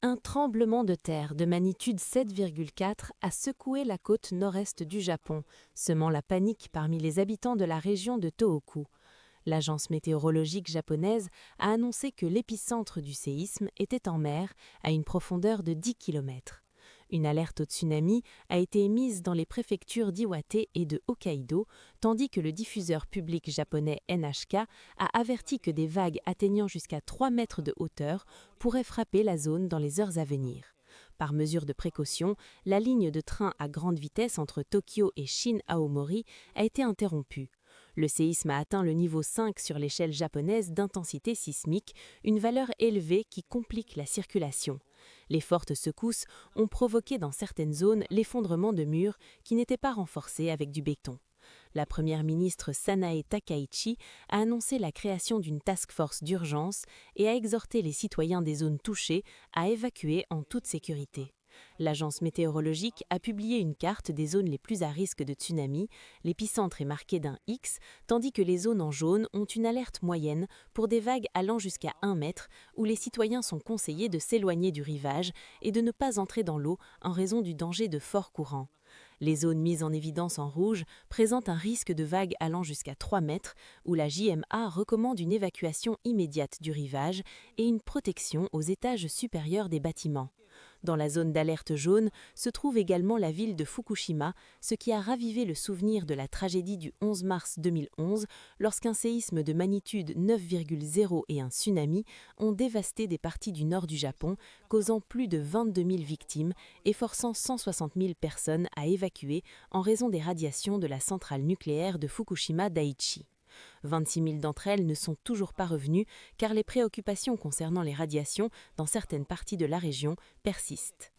Un tremblement de terre de magnitude 7,4 a secoué la côte nord-est du Japon, semant la panique parmi les habitants de la région de Tohoku. L'agence météorologique japonaise a annoncé que l'épicentre du séisme était en mer, à une profondeur de 10 km. Une alerte au tsunami a été émise dans les préfectures d'Iwate et de Hokkaido, tandis que le diffuseur public japonais NHK a averti que des vagues atteignant jusqu'à 3 mètres de hauteur pourraient frapper la zone dans les heures à venir. Par mesure de précaution, la ligne de train à grande vitesse entre Tokyo et Shin-Aomori a été interrompue. Le séisme a atteint le niveau 5 sur l'échelle japonaise d'intensité sismique, une valeur élevée qui complique la circulation. Les fortes secousses ont provoqué dans certaines zones l'effondrement de murs qui n'étaient pas renforcés avec du béton. La première ministre Sanae Takaichi a annoncé la création d'une task force d'urgence et a exhorté les citoyens des zones touchées à évacuer en toute sécurité. L'agence météorologique a publié une carte des zones les plus à risque de tsunami. L'épicentre est marqué d'un X, tandis que les zones en jaune ont une alerte moyenne pour des vagues allant jusqu'à 1 mètre, où les citoyens sont conseillés de s'éloigner du rivage et de ne pas entrer dans l'eau en raison du danger de forts courants. Les zones mises en évidence en rouge présentent un risque de vagues allant jusqu'à 3 mètres, où la JMA recommande une évacuation immédiate du rivage et une protection aux étages supérieurs des bâtiments. Dans la zone d'alerte jaune se trouve également la ville de Fukushima, ce qui a ravivé le souvenir de la tragédie du 11 mars 2011 lorsqu'un séisme de magnitude 9,0 et un tsunami ont dévasté des parties du nord du Japon, causant plus de 22 000 victimes et forçant 160 000 personnes à évacuer en raison des radiations de la centrale nucléaire de Fukushima Daiichi. 26 000 d'entre elles ne sont toujours pas revenues car les préoccupations concernant les radiations dans certaines parties de la région persistent.